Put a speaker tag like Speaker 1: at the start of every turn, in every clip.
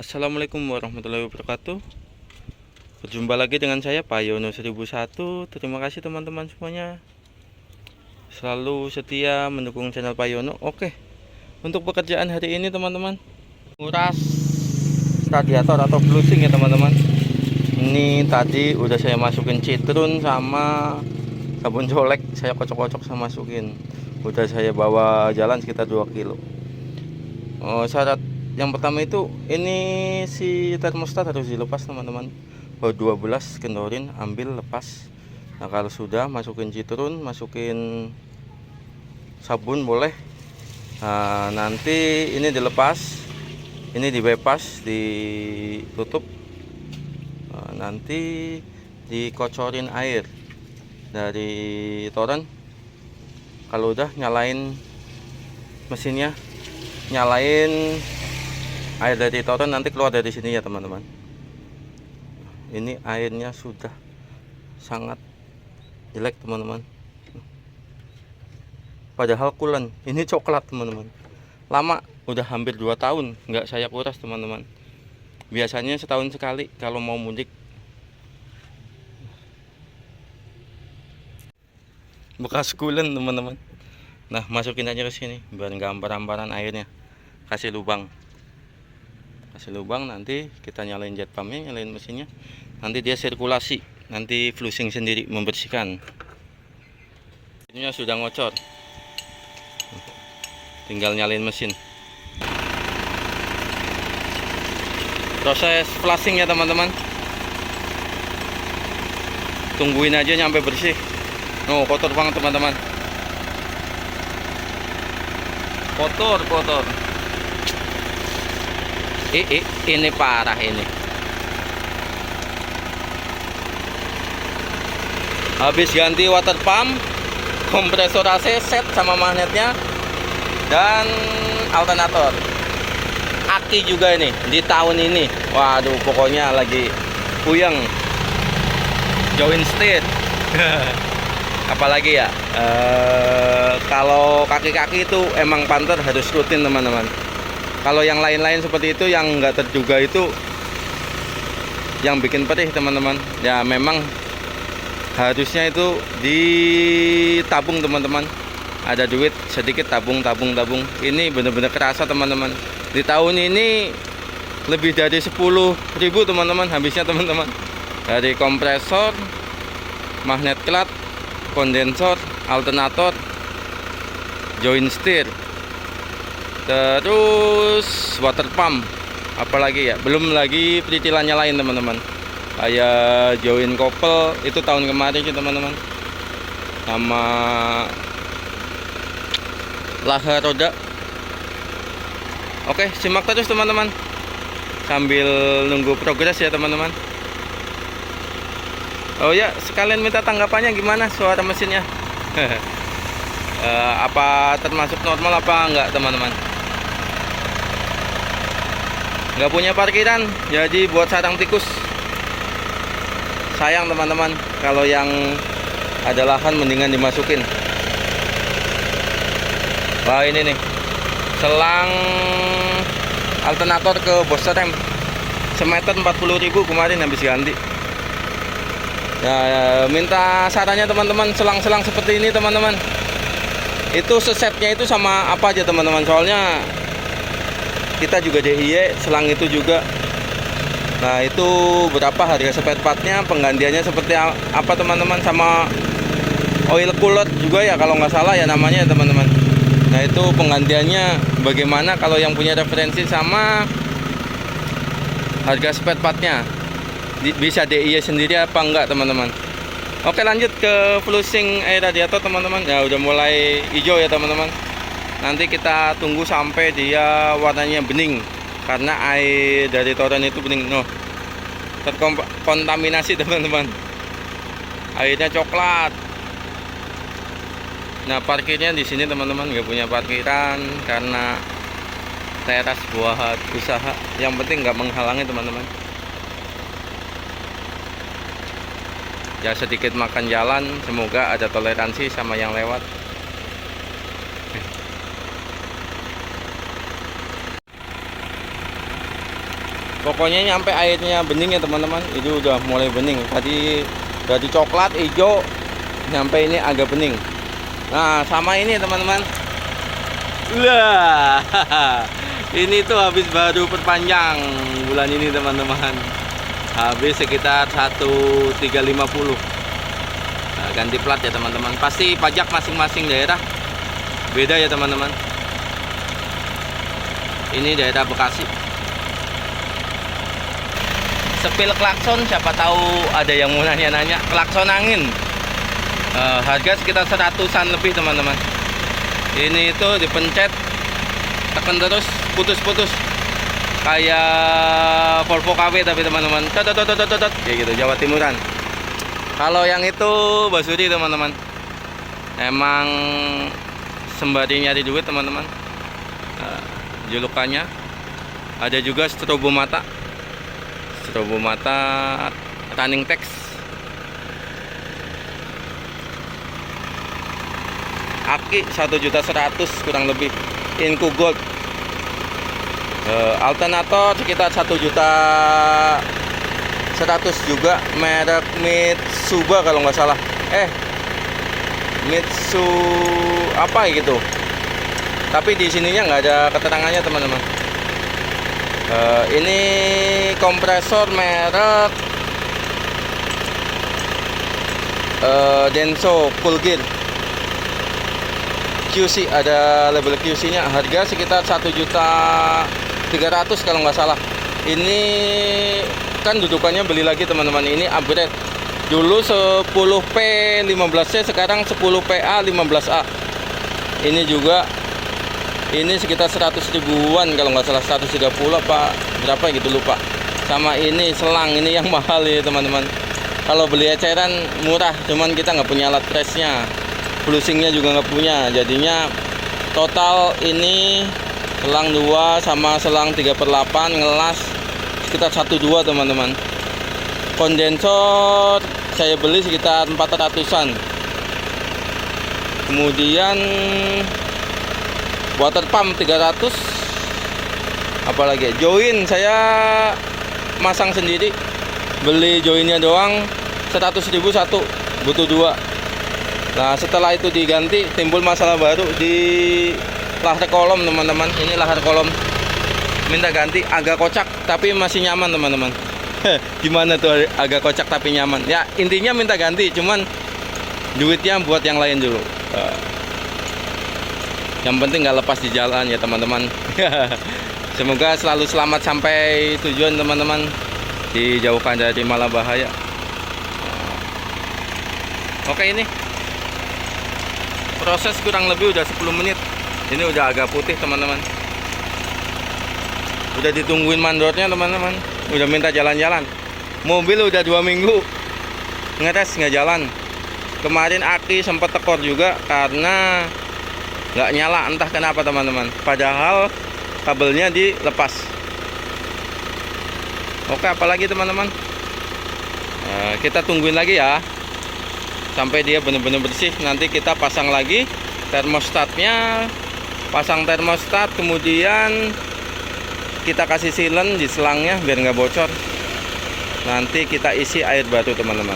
Speaker 1: Assalamualaikum warahmatullahi wabarakatuh. Berjumpa lagi dengan saya Pak Yono 1001. Terima kasih teman-teman semuanya selalu setia mendukung channel Pak Yono. Oke, untuk pekerjaan hari ini teman-teman, nguras radiator atau flushing ya teman-teman. Ini tadi udah saya masukin citrun sama sabun colek, saya kocok-kocok sama masukin. Udah saya bawa jalan sekitar 2 kilo. Syarat yang pertama itu ini si termostat harus dilepas teman-teman. Bawa 12 kendorin, ambil, lepas. Nah kalau sudah, masukin citrun, masukin sabun boleh. Nah, nanti ini dilepas, ini di bypass, ditutup. Nanti dikocorin air dari toren. Kalau udah, nyalain mesinnya, nyalain air dari toren, nanti keluar dari sini ya teman-teman. Ini airnya sudah sangat jelek teman-teman, padahal coolant ini coklat teman-teman. Lama, udah hampir 2 tahun nggak saya kuras teman-teman. Biasanya setahun sekali kalau mau mudik. Bekas coolant teman-teman. Nah masukin aja ke sini biar nggak ampar-amparan airnya. Kasih lubang, nanti kita nyalain jet pumpnya, nyalain mesinnya, nanti dia sirkulasi, nanti flushing sendiri membersihkan. Ini sudah ngocor, tinggal nyalain mesin. Proses flushing ya teman-teman, tungguin aja nyampe bersih. Kotor banget teman-teman, kotor. Ini parah ini. Habis ganti water pump, kompresor AC set sama magnetnya, dan alternator. Aki juga ini di tahun ini. Waduh, pokoknya lagi puyeng. Join steer. Apalagi ya, kalau kaki-kaki itu emang panter harus rutin teman-teman. Kalau yang lain-lain seperti itu yang nggak terduga itu yang bikin perih teman-teman. Ya memang harusnya itu ditabung teman-teman. Ada duit sedikit tabung. Ini bener-bener kerasa teman-teman. Di tahun ini lebih dari 10.000 teman-teman habisnya teman-teman. Dari kompresor, magnet clutch, kondensor, alternator, join steer, terus water pump, apalagi ya, belum lagi pericilannya lain teman-teman, kayak join kopel itu tahun kemarin sih teman-teman, sama laha roda. Oke, simak terus teman-teman sambil nunggu progres ya teman-teman. Oh ya, sekalian minta tanggapannya gimana suara mesinnya. Apa termasuk normal apa enggak teman-teman? Nggak punya parkiran, jadi buat sarang tikus. Sayang teman-teman, kalau yang ada lahan mendingan dimasukin. Wah ini nih, selang alternator ke booster rem, semeter 40.000 kemarin habis ganti. Nah, minta sarannya teman-teman, selang-selang seperti ini teman-teman, itu sesetnya itu sama apa aja teman-teman, soalnya kita juga DIY selang itu juga. Nah itu berapa harga spare partnya, penggantiannya seperti apa teman-teman, sama oil cooler juga ya kalau nggak salah ya namanya ya teman-teman. Nah itu penggantiannya bagaimana, kalau yang punya referensi sama harga spare partnya, bisa DIY sendiri apa enggak teman-teman. Oke, lanjut ke flushing air radiator teman-teman. Ya udah mulai hijau ya teman-teman. Nanti kita tunggu sampai dia warnanya bening, karena air dari toren itu bening. Terkontaminasi teman-teman, airnya coklat. Nah parkirnya di sini teman-teman, nggak punya parkiran karena teras buat usaha. Yang penting nggak menghalangi teman-teman. Ya sedikit makan jalan, semoga ada toleransi sama yang lewat. Pokoknya nyampe airnya bening ya teman-teman. Itu udah mulai bening. Tadi dari coklat, hijau, nyampe ini agak bening. Nah, sama ini teman-teman. Lah, ini tuh habis baru perpanjang bulan ini teman-teman. Habis sekitar 1350. Nah, ganti plat ya teman-teman. Pasti pajak masing-masing daerah beda ya teman-teman. Ini daerah Bekasi. Sepil klakson, siapa tahu ada yang mau nanya-nanya. Klakson angin, harga sekitar 100-an lebih teman-teman. Ini itu dipencet, tekan terus, putus-putus, kayak Volvo KW tapi teman-teman. Kayak gitu, Jawa Timuran. Kalau yang itu Basuri teman-teman, emang sembari nyari duit teman-teman. Julukannya ada juga strobo mata running text. Aki 1.100.000 kurang lebih. Inku Gold, alternator sekitar 1.100.000 juga, merek Mitsuba kalau nggak salah. Mitsu apa gitu. Tapi di sininya nggak ada keterangannya teman-teman. Ini kompresor merek Denso Cool Gear QC, ada label QC nya. Harga sekitar 1.300.000 kalau nggak salah. Ini kan dudukannya beli lagi teman-teman. Ini upgrade. Dulu 10P 15C, sekarang 10PA 15A. Ini juga, ini sekitar 100 ribuan kalau nggak salah, 130 apa berapa gitu lupa. Sama ini selang, ini yang mahal ya teman-teman. Kalau beli eceran murah, cuman kita nggak punya alat presnya, blusingnya juga nggak punya. Jadinya total ini selang 2 sama selang 3/8 ngelas sekitar 1,2 teman-teman. Kondensor saya beli sekitar 400-an. Kemudian water pump 300. Apalagi join saya masang sendiri, beli joinnya doang 100.000 satu, butuh 2. Nah setelah itu diganti, timbul masalah baru di lahar kolom teman-teman. Ini lahar kolom minta ganti, agak kocak tapi masih nyaman teman-teman. Gimana tuh agak kocak tapi nyaman? Ya intinya minta ganti, cuman duitnya buat yang lain dulu. Yang penting nggak lepas di jalan ya teman-teman. Semoga selalu selamat sampai tujuan teman-teman, dijauhkan dari malapetaka. Oke, ini proses kurang lebih udah 10 menit. Ini udah agak putih teman-teman. Udah ditungguin mandornya teman-teman. Udah minta jalan-jalan. Mobil udah 2 minggu ngetes nggak jalan. Kemarin aki sempat tekor juga karena nggak nyala, entah kenapa teman-teman. Padahal kabelnya dilepas. Oke, apalagi teman-teman, kita tungguin lagi ya sampai dia benar-benar bersih. Nanti kita pasang lagi termostatnya, pasang termostat, kemudian kita kasih silen di selangnya biar nggak bocor. Nanti kita isi air baru teman-teman.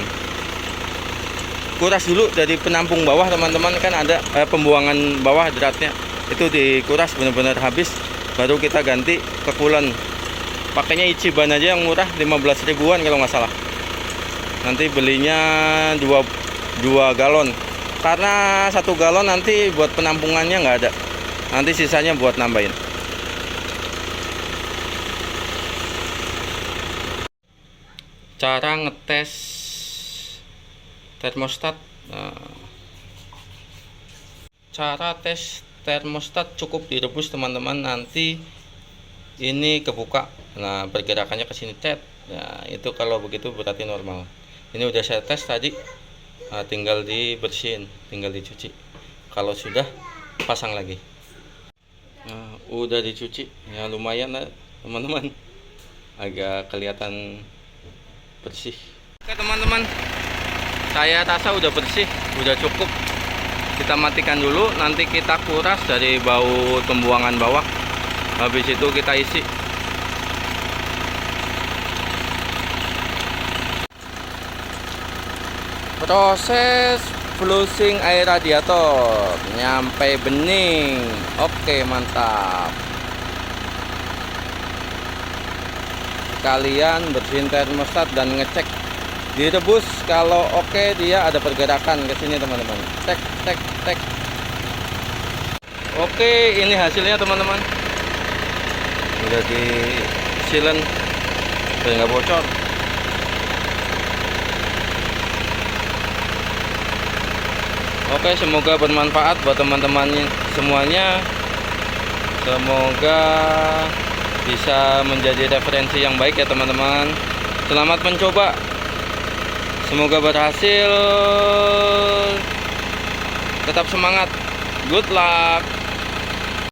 Speaker 1: Kuras dulu dari penampung bawah teman-teman, kan ada pembuangan bawah dratnya, itu dikuras benar-benar habis, baru kita ganti ke coolant. Pakainya Ichiban aja yang murah, 15 ribuan kalau nggak salah. Nanti belinya 2 galon, karena 1 galon nanti buat penampungannya nggak ada, nanti sisanya buat nambahin. Cara ngetes termostat. Cara tes termostat cukup direbus teman-teman, nanti ini kebuka. Nah pergerakannya ke sini cet. Nah itu kalau begitu berarti normal. Ini udah saya tes tadi, tinggal dibersihin, tinggal dicuci. Kalau sudah, pasang lagi. Udah dicuci ya, lumayan lah teman-teman, agak kelihatan bersih. Oke teman-teman, saya rasa udah bersih, udah cukup. Kita matikan dulu, nanti kita kuras dari bau pembuangan bawah. Habis itu kita isi. Proses flushing air radiator nyampe bening. Oke, mantap. Kalian bersihin termostat dan ngecek direbus. Kalau oke, dia ada pergerakan ke sini teman-teman. Tek tek tek. Oke, ini hasilnya teman-teman. Udah di silen biar nggak bocor. Oke, semoga bermanfaat buat teman-teman semuanya. Semoga bisa menjadi referensi yang baik ya teman-teman. Selamat mencoba. Semoga berhasil. Tetap semangat. Good luck.